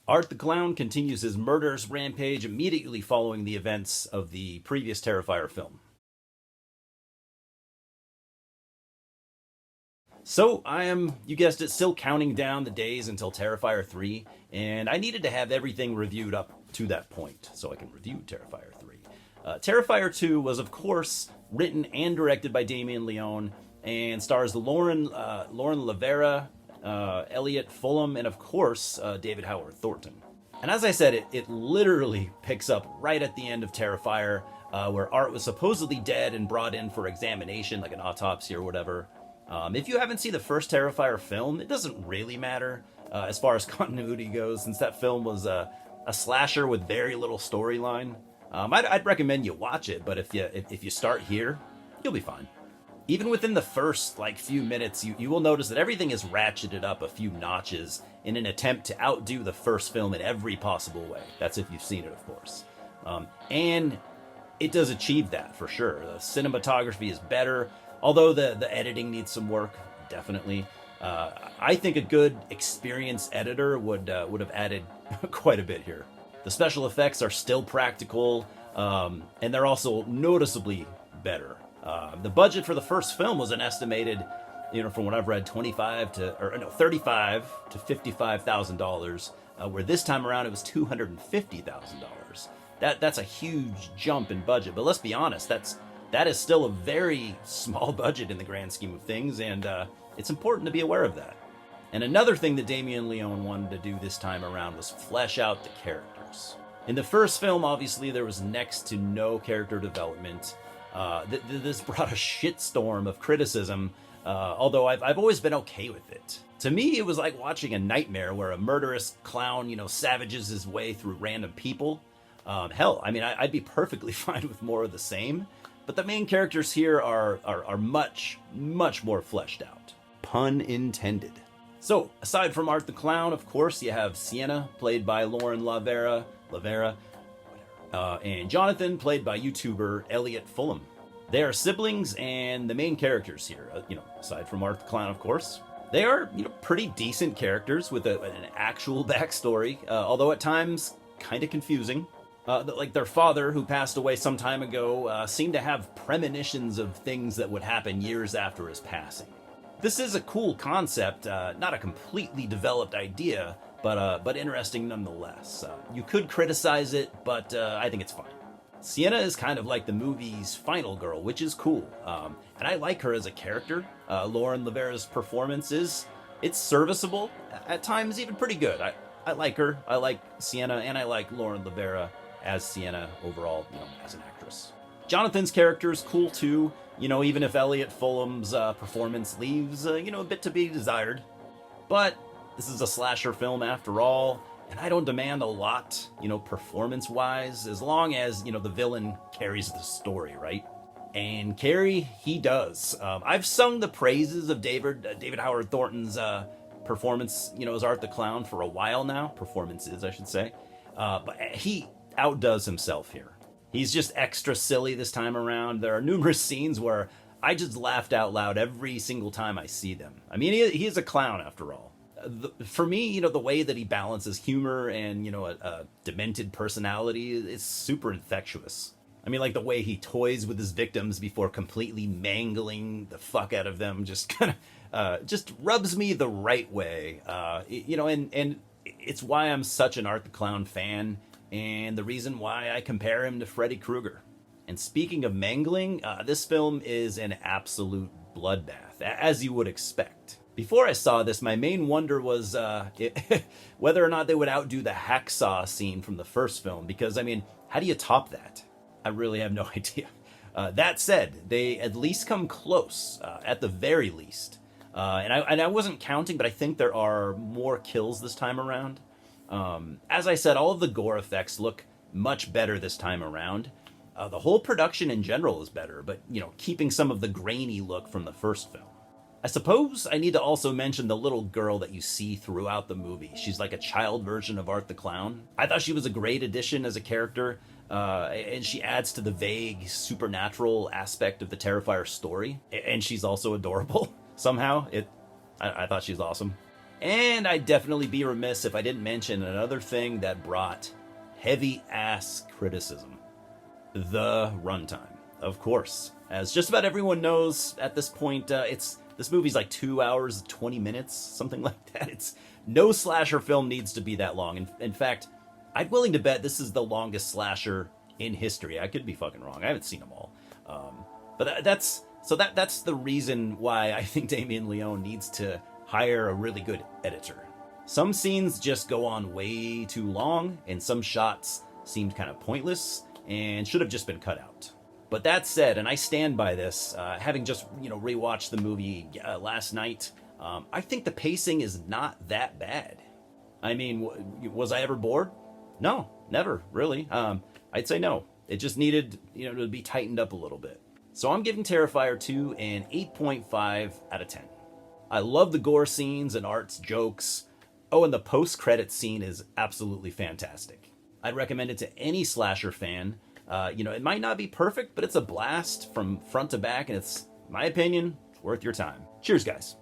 Art the Clown continues his murderous rampage immediately following the events of the previous Terrifier film. So I am, you guessed it, still counting down the days until Terrifier 3, and I needed to have everything reviewed up to that point so I can review Terrifier 3. Terrifier 2 was, of course, written and directed by Damien Leone and stars Lauren LaVera, Elliott, Fullam, and of course, David Howard Thornton. And as I said, it literally picks up right at the end of Terrifier, where Art was supposedly dead and brought in for examination, like an autopsy or whatever. If you haven't seen the first Terrifier film, it doesn't really matter as far as continuity goes, since that film was a slasher with very little storyline. I'd recommend you watch it, but if you start here, you'll be fine. Even within the first few minutes, you will notice that everything is ratcheted up a few notches in an attempt to outdo the first film in every possible way. That's if you've seen it, of course. And it does achieve that for sure. The cinematography is better, although the editing needs some work, definitely. I think a good, experienced editor would have added quite a bit here. The special effects are still practical, and they're also noticeably better. The budget for the first film was an estimated, from what I've read, $35 to $55,000, where this time around it was $250,000. That's a huge jump in budget. But let's be honest, that is still a very small budget in the grand scheme of things, and it's important to be aware of that. And another thing that Damien Leone wanted to do this time around was flesh out the characters. In the first film, obviously, there was next to no character development. This brought a shitstorm of criticism, although I've always been okay with it. To me, it was like watching a nightmare where a murderous clown, savages his way through random people. Hell, I'd be perfectly fine with more of the same, but the main characters here are much, much more fleshed out. Pun intended. So, aside from Art the Clown, of course, you have Sienna, played by Lauren LaVera, and Jonathan, played by YouTuber Elliott Fullam. They are siblings and the main characters here, aside from Art the Clown, of course. They are, pretty decent characters with an actual backstory, although at times kind of confusing. Like their father, who passed away some time ago, seemed to have premonitions of things that would happen years after his passing. This is a cool concept, not a completely developed idea, but interesting nonetheless. You could criticize it, but I think it's fine. Sienna is kind of like the movie's final girl, which is cool. And I like her as a character. Lauren LaVera's performance it's serviceable, at times even pretty good. I like her. I like Sienna, and I like Lauren LaVera as Sienna overall, as an actress. Jonathan's character is cool too, even if Elliott Fullam's performance leaves, a bit to be desired. But this is a slasher film after all, and I don't demand a lot, performance-wise, as long as, the villain carries the story, right? And Carrie, he does. I've sung the praises of David Howard Thornton's performance, as Art the Clown for a while now. Performances, I should say. But he outdoes himself here. He's just extra silly this time around. There are numerous scenes where I just laughed out loud every single time I see them. He is a clown after all. For me, the way that he balances humor and, a demented personality is super infectious. Like the way he toys with his victims before completely mangling the fuck out of them just kind of just rubs me the right way. And it's why I'm such an Art the Clown fan, and the reason why I compare him to Freddy Krueger. And speaking of mangling, this film is an absolute bloodbath, as you would expect. Before I saw this, my main wonder was whether or not they would outdo the hacksaw scene from the first film, because, how do you top that? I really have no idea. That said, they at least come close, at the very least. And I wasn't counting, but I think there are more kills this time around. As I said, all of the gore effects look much better this time around. The whole production in general is better, but, keeping some of the grainy look from the first film. I suppose I need to also mention the little girl that you see throughout the movie. She's like a child version of Art the Clown. I thought she was a great addition as a character, and she adds to the vague supernatural aspect of the Terrifier story. And she's also adorable somehow. I thought she was awesome. And I'd definitely be remiss if I didn't mention another thing that brought heavy-ass criticism. The runtime. Of course. As just about everyone knows at this point, this movie's like 2 hours, 20 minutes, something like that. It's no slasher film needs to be that long. In fact, I'm willing to bet this is the longest slasher in history. I could be fucking wrong. I haven't seen them all. But that's the reason why I think Damien Leone needs to hire a really good editor. Some scenes just go on way too long, and some shots seemed kind of pointless and should have just been cut out. But that said, and I stand by this, having just rewatched the movie last night, I think the pacing is not that bad. I mean, was I ever bored? No, never, really. I'd say no. It just needed, to be tightened up a little bit. So I'm giving Terrifier 2 an 8.5 out of 10. I love the gore scenes and Art's jokes. Oh, and the post-credit scene is absolutely fantastic. I'd recommend it to any slasher fan. It might not be perfect, but it's a blast from front to back, and it's, in my opinion, worth your time. Cheers, guys.